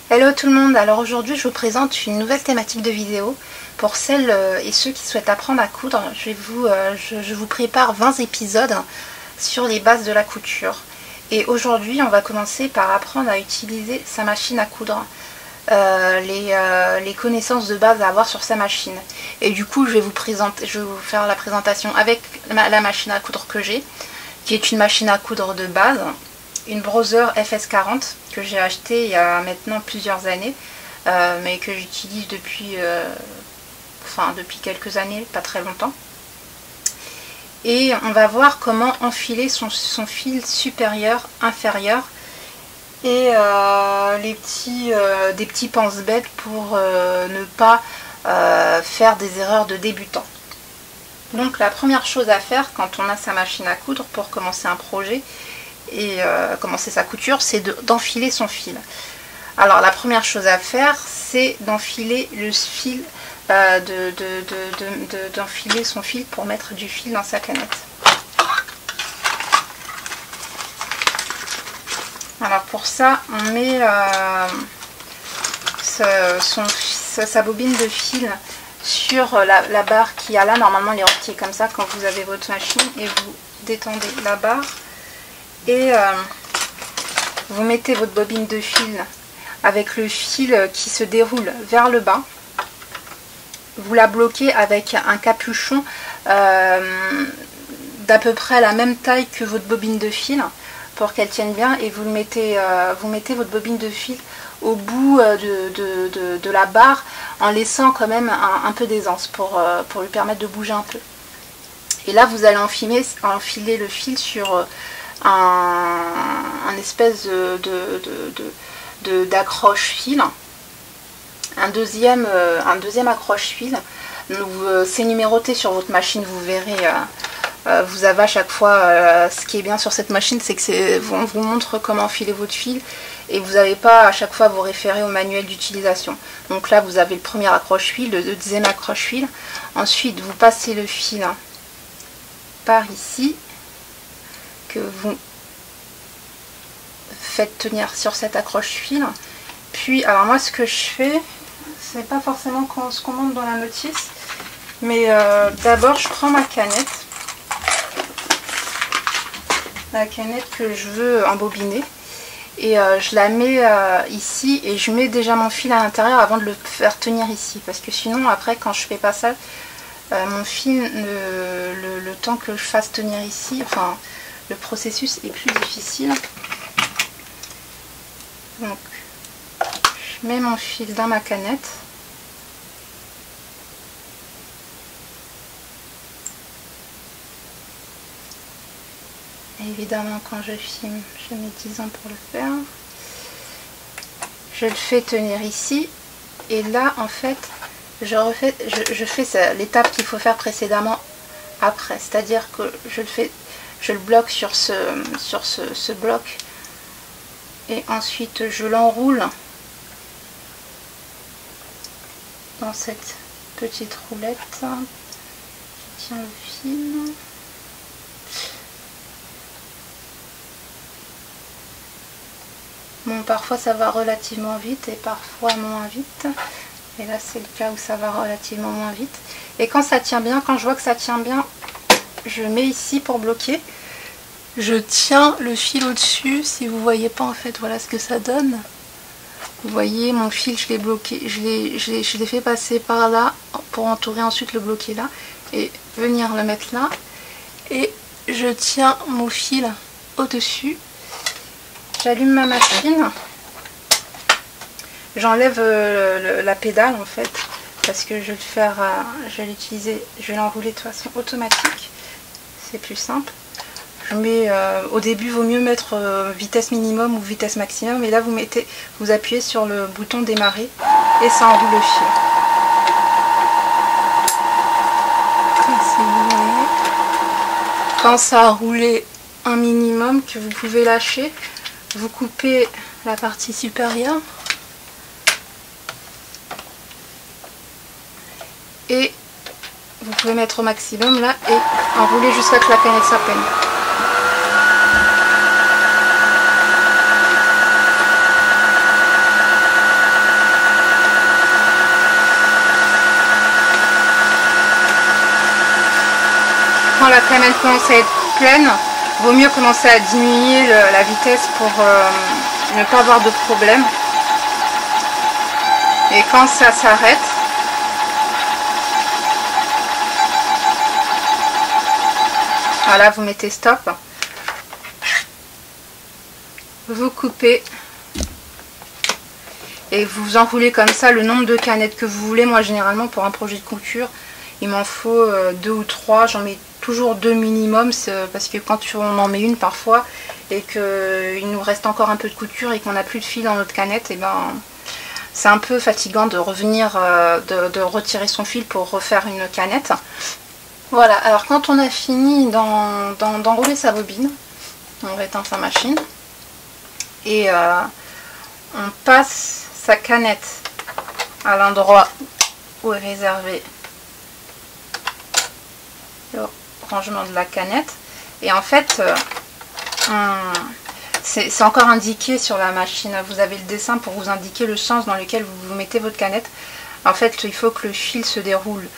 Hello tout le monde, alors aujourd'hui je vous présente une nouvelle thématique de vidéo. Pour celles et ceux qui souhaitent apprendre à coudre, je vous prépare 20 épisodes sur les bases de la couture. Et aujourd'hui on va commencer par apprendre à utiliser sa machine à coudre, les connaissances de base à avoir sur sa machine. Et du coup je vais vous faire la présentation avec la machine à coudre que j'ai, qui est une machine à coudre de base. Une Brother FS40 que j'ai acheté il y a maintenant plusieurs années, mais que j'utilise depuis quelques années, pas très longtemps. Et on va voir comment enfiler son fil supérieur, inférieur, et des petits pense-bêtes pour ne pas faire des erreurs de débutant. Donc la première chose à faire quand on a sa machine à coudre pour commencer un projet et commencer sa couture, c'est d'enfiler son fil. Alors la première chose à faire, c'est d'enfiler le fil, d'enfiler son fil pour mettre du fil dans sa canette. Alors pour ça, on met sa bobine de fil sur la barre qui a là. Normalement les retiers comme ça quand vous avez votre machine, et vous détendez la barre. Et vous mettez votre bobine de fil avec le fil qui se déroule vers le bas. Vous la bloquez avec un capuchon d'à peu près la même taille que votre bobine de fil pour qu'elle tienne bien. Et vous mettez votre bobine de fil au bout de la barre en laissant quand même un peu d'aisance pour lui permettre de bouger un peu. Et là vous allez enfiler le fil sur un espèce d'accroche-fil, un deuxième accroche-fil. C'est numéroté sur votre machine, vous verrez. Vous avez à chaque fois, ce qui est bien sur cette machine, c'est que on vous montre comment enfiler votre fil et vous n'avez pas à chaque fois à vous référer au manuel d'utilisation. Donc là vous avez le premier accroche-fil, le deuxième accroche-fil. Ensuite vous passez le fil par ici, que vous faites tenir sur cette accroche-fil. Puis, alors moi ce que je fais, c'est pas forcément ce qu'on montre dans la notice, mais d'abord je prends ma canette, que je veux embobiner, et je la mets ici, et je mets déjà mon fil à l'intérieur avant de le faire tenir ici, parce que sinon après quand je fais pas ça, mon fil, le temps que je fasse tenir ici, enfin le processus est plus difficile. Donc je mets mon fil dans ma canette. Et évidemment quand je filme, je mets 10 ans pour le faire. Je le fais tenir ici, et là en fait je fais l'étape qu'il faut faire précédemment après, c'est-à-dire que je le bloque sur ce bloc, et ensuite je l'enroule dans cette petite roulette. Je tiens le fil. Bon, parfois ça va relativement vite et parfois moins vite. Et là c'est le cas où ça va relativement moins vite. Et quand ça tient bien, quand je vois que ça tient bien, je mets ici pour bloquer. Je tiens le fil au-dessus. Si vous voyez pas en fait, voilà ce que ça donne. Vous voyez mon fil, je l'ai bloqué, je l'ai fait passer par là pour entourer, ensuite le bloquer là et venir le mettre là. Et je tiens mon fil au-dessus. J'allume ma machine. J'enlève la pédale en fait, parce que je vais l'enrouler de façon automatique. C'est plus simple. Au début, il vaut mieux mettre vitesse minimum ou vitesse maximum, et là vous appuyez sur le bouton démarrer et ça enroule le fil. Si vous voyez, quand ça a roulé un minimum, que vous pouvez lâcher, vous coupez la partie supérieure et vous pouvez mettre au maximum là et enrouler jusqu'à ce que la canette s'appelle. quand la canette commence à être pleine, vaut mieux commencer à diminuer la vitesse pour ne pas avoir de problème. Et quand ça s'arrête, voilà, vous mettez stop, vous coupez et vous enroulez comme ça le nombre de canettes que vous voulez. Moi généralement pour un projet de couture il m'en faut 2 ou 3, j'en mets toujours 2 minimum, parce que quand on en met une parfois et qu'il nous reste encore un peu de couture et qu'on n'a plus de fil dans notre canette, et ben c'est un peu fatigant de revenir, de retirer son fil pour refaire une canette. Voilà, alors quand on a fini d'enrouler sa bobine, on éteint sa machine et on passe sa canette à l'endroit où est réservé le rangement de la canette. Et en fait, c'est encore indiqué sur la machine. Vous avez le dessin pour vous indiquer le sens dans lequel vous mettez votre canette. En fait, il faut que le fil se déroule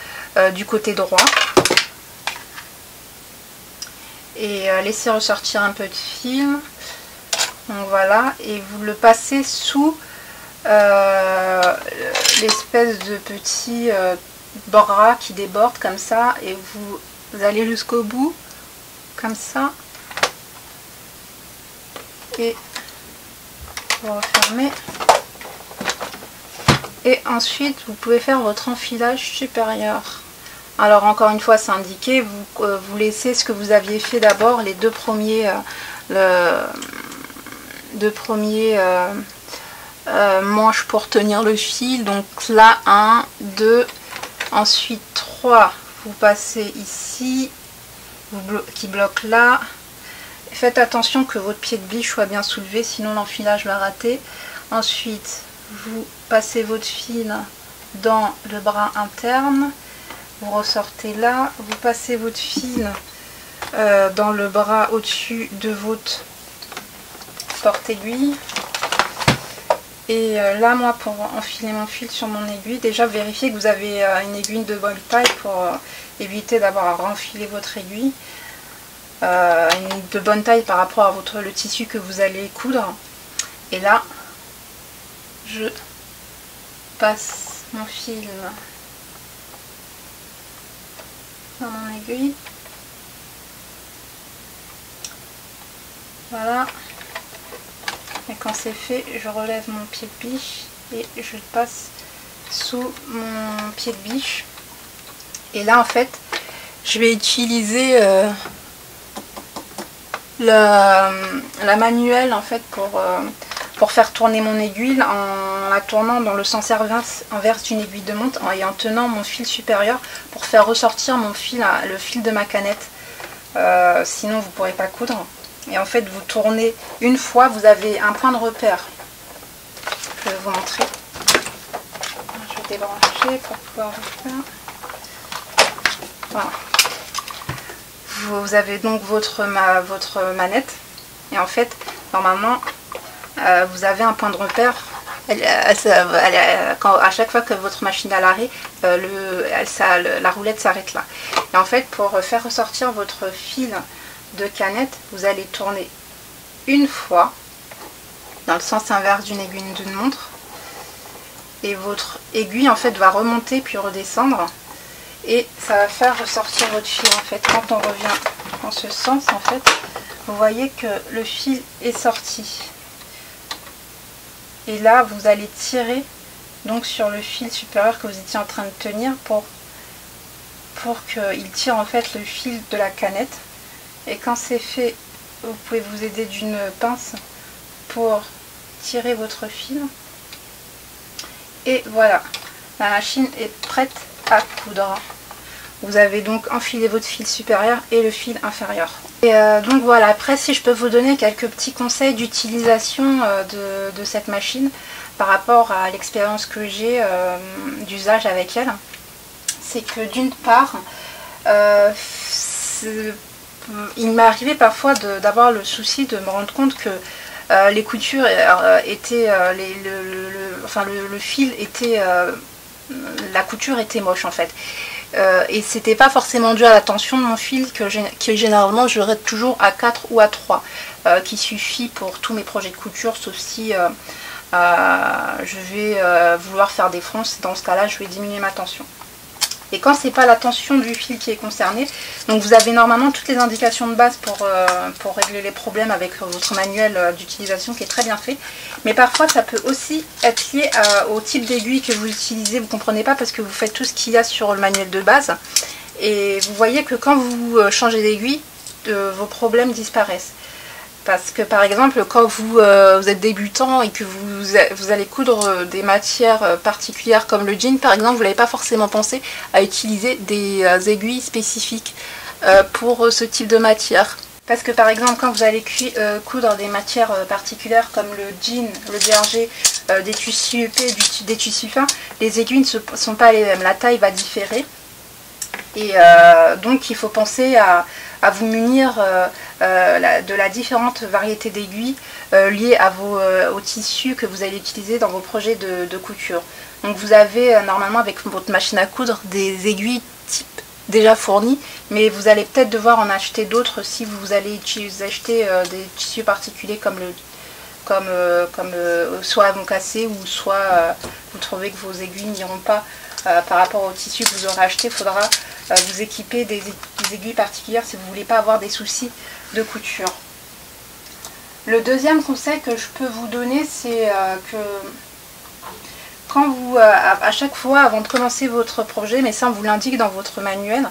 du côté droit. Et laissez ressortir un peu de fil. Donc voilà, et vous le passez sous l'espèce de petit bras qui déborde comme ça, et vous allez jusqu'au bout comme ça et vous refermez, et ensuite vous pouvez faire votre enfilage supérieur. Alors encore une fois c'est indiqué, vous laissez ce que vous aviez fait d'abord, les deux premiers manches pour tenir le fil. Donc là 1, 2, ensuite 3, vous passez ici qui bloque là. Faites attention que votre pied de biche soit bien soulevé, sinon l'enfilage va rater. Ensuite vous passez votre fil dans le bras interne, vous ressortez là, vous passez votre fil dans le bras au-dessus de votre porte-aiguille. Et là, moi, pour enfiler mon fil sur mon aiguille, déjà vérifiez que vous avez une aiguille de bonne taille pour éviter d'avoir à renfiler votre aiguille. De bonne taille par rapport à le tissu que vous allez coudre. Et là, je passe mon fil dans mon aiguille. Voilà. Et quand c'est fait, je relève mon pied de biche et je le passe sous mon pied de biche. Et là, en fait, je vais utiliser la manuelle en fait pour faire tourner mon aiguille en la tournant dans le sens inverse d'une aiguille de montre et en tenant mon fil supérieur pour faire ressortir mon fil, le fil de ma canette. Sinon, vous ne pourrez pas coudre. Et en fait, vous tournez une fois, vous avez un point de repère. Je vais vous montrer. Je vais débrancher pour pouvoir le faire. Voilà. Vous avez donc votre manette. Et en fait, normalement, vous avez un point de repère. À chaque fois que votre machine est à l'arrêt, la roulette s'arrête là. Et en fait, pour faire ressortir votre fil de canette, vous allez tourner une fois dans le sens inverse d'une aiguille d'une montre et votre aiguille en fait va remonter puis redescendre et ça va faire ressortir votre fil. En fait, quand on revient dans ce sens, en fait, vous voyez que le fil est sorti et là vous allez tirer donc sur le fil supérieur que vous étiez en train de tenir pour qu'il tire en fait le fil de la canette. Et quand c'est fait, vous pouvez vous aider d'une pince pour tirer votre fil. Et voilà, la machine est prête à coudre. Vous avez donc enfilé votre fil supérieur et le fil inférieur. Et donc voilà, après si je peux vous donner quelques petits conseils d'utilisation de cette machine par rapport à l'expérience que j'ai d'usage avec elle, c'est que d'une part, il m'est arrivé parfois d'avoir le souci de me rendre compte que les coutures étaient, le fil était, la couture était moche en fait. Et c'était pas forcément dû à la tension de mon fil que généralement je reste toujours à 4 ou à 3 qui suffit pour tous mes projets de couture, sauf si je vais vouloir faire des fronces. Dans ce cas là je vais diminuer ma tension. Et quand c'est pas la tension du fil qui est concernée, donc vous avez normalement toutes les indications de base pour régler les problèmes avec votre manuel d'utilisation qui est très bien fait. Mais parfois ça peut aussi être lié au type d'aiguille que vous utilisez. Vous ne comprenez pas parce que vous faites tout ce qu'il y a sur le manuel de base. Et vous voyez que quand vous changez d'aiguille, vos problèmes disparaissent. Parce que par exemple, quand vous êtes débutant et que vous allez coudre des matières particulières comme le jean, par exemple, vous n'avez pas forcément pensé à utiliser des aiguilles spécifiques pour ce type de matière. Parce que par exemple, quand vous allez coudre des matières particulières comme le jean, le DRG, des tissus épais, des tissus fins, les aiguilles ne sont pas les mêmes. La taille va différer. Et donc il faut penser à vous munir de la différente variété d'aiguilles liées aux tissus que vous allez utiliser dans vos projets de couture. Donc vous avez normalement avec votre machine à coudre des aiguilles type déjà fournies, mais vous allez peut-être devoir en acheter d'autres si vous allez acheter des tissus particuliers comme soit elles vont casser ou soit vous trouvez que vos aiguilles n'iront pas par rapport au tissu que vous aurez acheté. Il faudra vous équiper des aiguilles particulières si vous ne voulez pas avoir des soucis de couture. Le deuxième conseil que je peux vous donner, c'est que quand vous, à chaque fois avant de commencer votre projet, mais ça on vous l'indique dans votre manuel,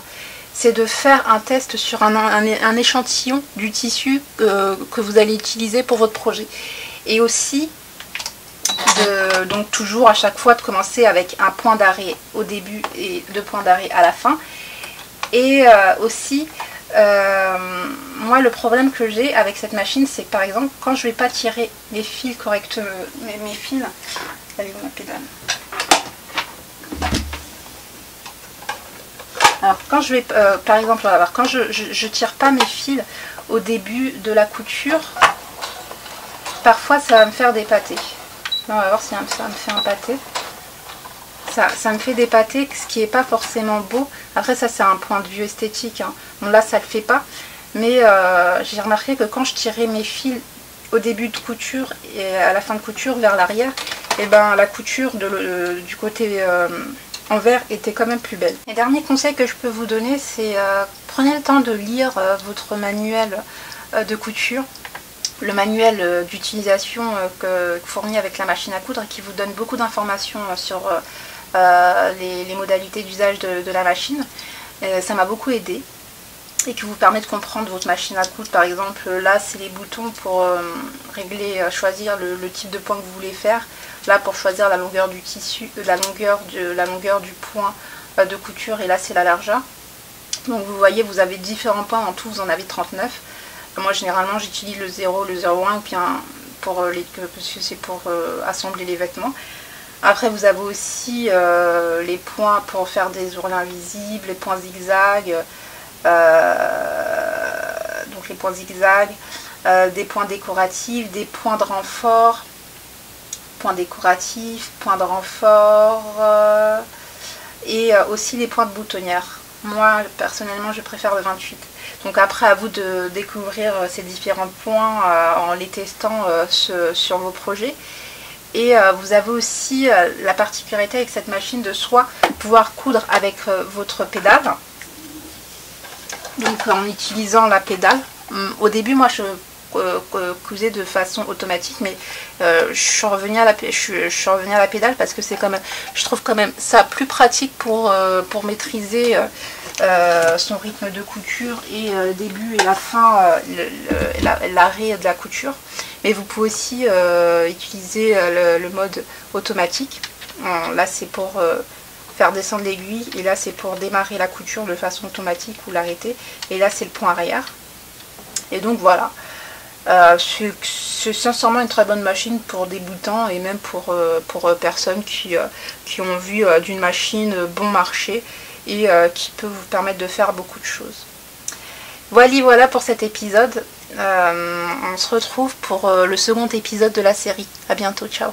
c'est de faire un test sur un échantillon du tissu que vous allez utiliser pour votre projet. Et aussi, donc toujours à chaque fois de commencer avec un point d'arrêt au début et 2 points d'arrêt à la fin. Et aussi, moi le problème que j'ai avec cette machine, c'est que par exemple quand je ne vais pas tirer mes fils correctement, mes fils, avec ma pédale. Alors quand je vais, par exemple, alors, quand je tire pas mes fils au début de la couture, parfois ça va me faire des pâtés. Là, on va voir si ça me fait un pâté. Ça me fait des pâtés, ce qui n'est pas forcément beau. Après ça c'est un point de vue esthétique, hein. Bon là ça le fait pas, mais j'ai remarqué que quand je tirais mes fils au début de couture et à la fin de couture vers l'arrière, et ben la couture du côté envers était quand même plus belle. Et dernier conseil que je peux vous donner, c'est prenez le temps de lire votre manuel de couture, le manuel d'utilisation fourni avec la machine à coudre, qui vous donne beaucoup d'informations sur les modalités d'usage de la machine. Ça m'a beaucoup aidé et qui vous permet de comprendre votre machine à coudre. Par exemple, là c'est les boutons pour régler, choisir le type de point que vous voulez faire. Là pour choisir la longueur du tissu, la longueur du point de couture, et là c'est la largeur. Donc vous voyez, vous avez différents points, en tout vous en avez 39. Moi généralement j'utilise le 0, le 0,1 bien parce que c'est pour assembler les vêtements. Après vous avez aussi les points pour faire des ourlets invisibles, les points zigzag, donc les points zigzag, des points décoratifs, des points de renfort, points décoratifs, points de renfort, et aussi les points de boutonnière. Moi personnellement je préfère le 28. Donc après à vous de découvrir ces différents points en les testant sur vos projets. Et vous avez aussi la particularité avec cette machine de soit pouvoir coudre avec votre pédale, donc en utilisant la pédale. Au début moi je cousais de façon automatique, mais je suis revenue à la pédale parce que c'est quand même, je trouve quand même ça plus pratique pour maîtriser son rythme de couture et le début et la fin, l'arrêt de la couture. Mais vous pouvez aussi utiliser le mode automatique. Là c'est pour faire descendre l'aiguille, et là c'est pour démarrer la couture de façon automatique ou l'arrêter, et là c'est le point arrière. Et donc voilà, c'est sincèrement une très bonne machine pour débutants et même pour personnes qui ont vu d'une machine bon marché et qui peut vous permettre de faire beaucoup de choses. Voilà pour cet épisode. On se retrouve pour le second épisode de la série. À bientôt, ciao.